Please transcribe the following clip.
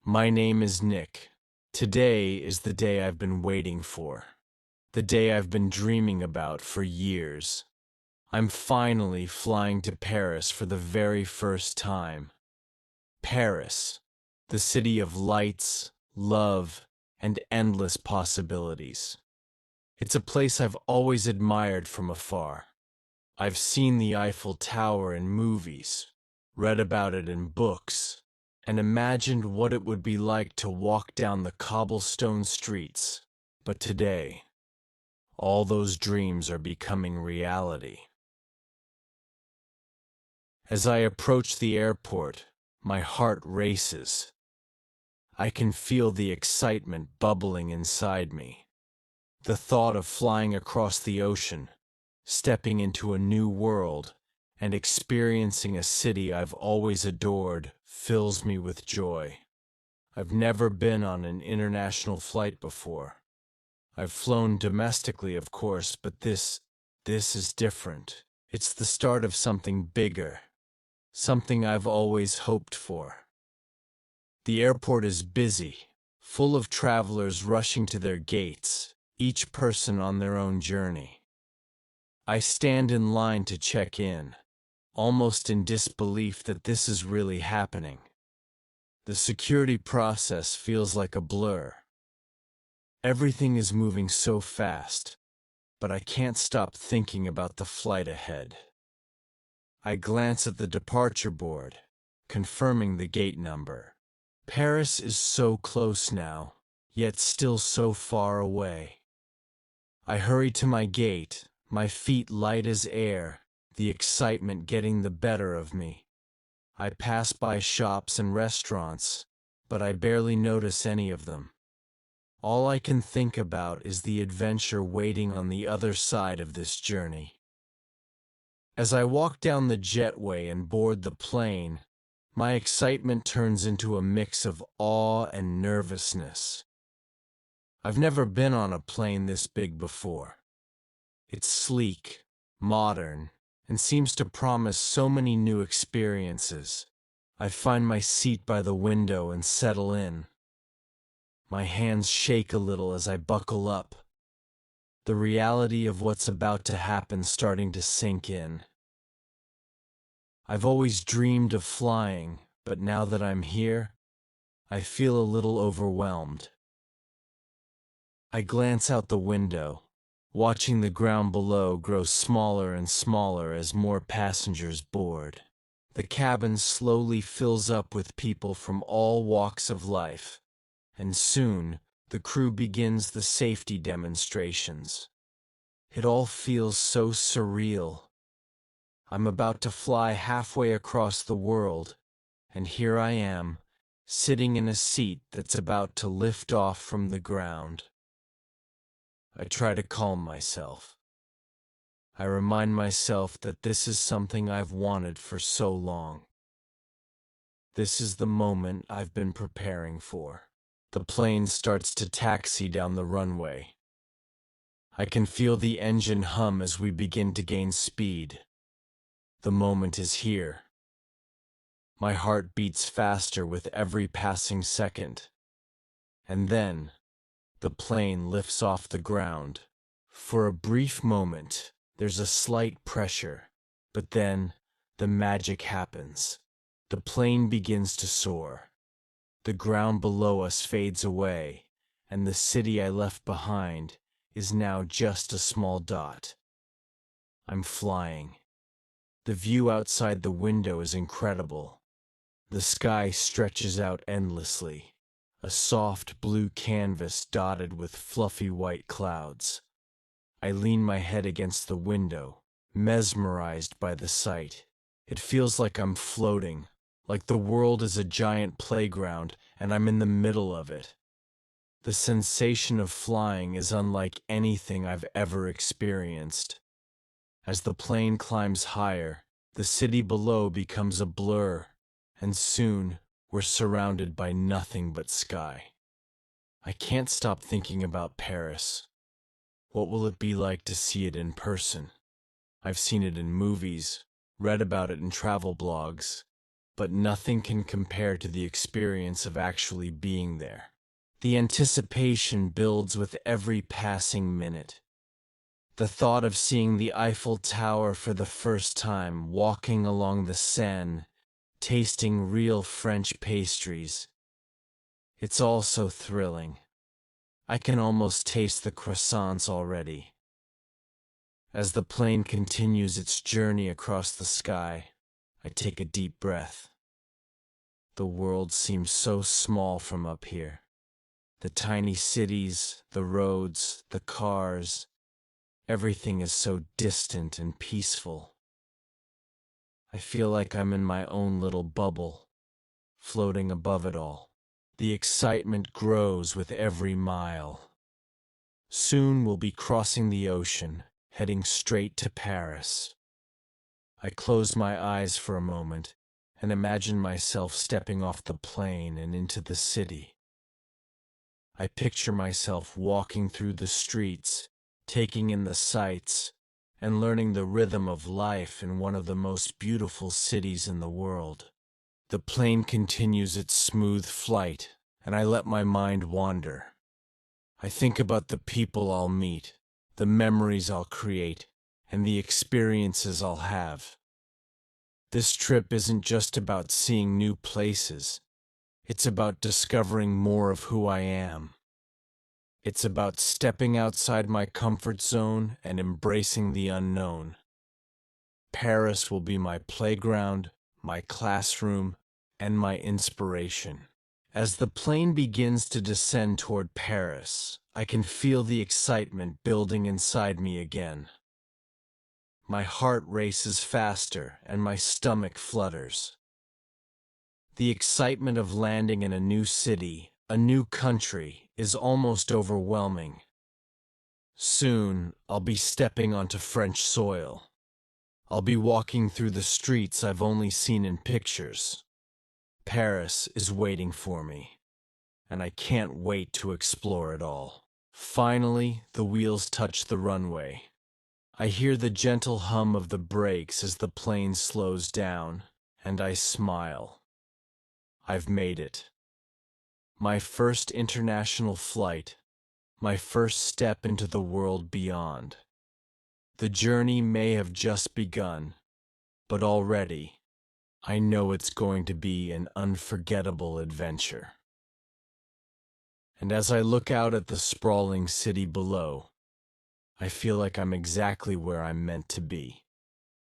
My name is Nick. Today is the day I've been waiting for. The day I've been dreaming about for years. I'm finally flying to Paris for the very first time. Paris, the city of lights, love, and endless possibilities. It's a place I've always admired from afar. I've seen the Eiffel Tower in movies, read about it in books, and imagined what it would be like to walk down the cobblestone streets. But today, all those dreams are becoming reality. As I approach the airport, my heart races. I can feel the excitement bubbling inside me. The thought of flying across the ocean, stepping into a new world, and experiencing a city I've always adored fills me with joy. I've never been on an international flight before. I've flown domestically, of course, but this is different. It's the start of something bigger, something I've always hoped for. The airport is busy, full of travelers rushing to their gates, each person on their own journey. I stand in line to check in, almost in disbelief that this is really happening. The security process feels like a blur. Everything is moving so fast, but I can't stop thinking about the flight ahead. I glance at the departure board, confirming the gate number. Paris is so close now, yet still so far away. I hurry to my gate, my feet light as air, the excitement getting the better of me. I pass by shops and restaurants, but I barely notice any of them. All I can think about is the adventure waiting on the other side of this journey. As I walk down the jetway and board the plane, my excitement turns into a mix of awe and nervousness. I've never been on a plane this big before. It's sleek, modern, and seems to promise so many new experiences. I find my seat by the window and settle in. My hands shake a little as I buckle up, the reality of what's about to happen starting to sink in. I've always dreamed of flying, but now that I'm here, I feel a little overwhelmed. I glance out the window, watching the ground below grow smaller and smaller as more passengers board. The cabin slowly fills up with people from all walks of life, and soon the crew begins the safety demonstrations. It all feels so surreal. I'm about to fly halfway across the world, and here I am, sitting in a seat that's about to lift off from the ground. I try to calm myself. I remind myself that this is something I've wanted for so long. This is the moment I've been preparing for. The plane starts to taxi down the runway. I can feel the engine hum as we begin to gain speed. The moment is here. My heart beats faster with every passing second. And then, the plane lifts off the ground. For a brief moment, there's a slight pressure, but then the magic happens. The plane begins to soar. The ground below us fades away, and the city I left behind is now just a small dot. I'm flying. The view outside the window is incredible. The sky stretches out endlessly, a soft blue canvas dotted with fluffy white clouds. I lean my head against the window, mesmerized by the sight. It feels like I'm floating, like the world is a giant playground and I'm in the middle of it. The sensation of flying is unlike anything I've ever experienced. As the plane climbs higher, the city below becomes a blur, and soon we're surrounded by nothing but sky. I can't stop thinking about Paris. What will it be like to see it in person? I've seen it in movies, read about it in travel blogs, but nothing can compare to the experience of actually being there. The anticipation builds with every passing minute. The thought of seeing the Eiffel Tower for the first time, walking along the Seine, tasting real French pastries. It's all so thrilling. I can almost taste the croissants already. As the plane continues its journey across the sky, I take a deep breath. The world seems so small from up here. The tiny cities, the roads, the cars, everything is so distant and peaceful. I feel like I'm in my own little bubble, floating above it all. The excitement grows with every mile. Soon we'll be crossing the ocean, heading straight to Paris. I close my eyes for a moment and imagine myself stepping off the plane and into the city. I picture myself walking through the streets, taking in the sights, and learning the rhythm of life in one of the most beautiful cities in the world. The plane continues its smooth flight, and I let my mind wander. I think about the people I'll meet, the memories I'll create, and the experiences I'll have. This trip isn't just about seeing new places. It's about discovering more of who I am. It's about stepping outside my comfort zone and embracing the unknown. Paris will be my playground, my classroom, and my inspiration. As the plane begins to descend toward Paris, I can feel the excitement building inside me again. My heart races faster and my stomach flutters. The excitement of landing in a new city, a new country, is almost overwhelming. Soon, I'll be stepping onto French soil. I'll be walking through the streets I've only seen in pictures. Paris is waiting for me, and I can't wait to explore it all. Finally, the wheels touch the runway. I hear the gentle hum of the brakes as the plane slows down, and I smile. I've made it. My first international flight, my first step into the world beyond. The journey may have just begun, but already, I know it's going to be an unforgettable adventure. And as I look out at the sprawling city below, I feel like I'm exactly where I'm meant to be.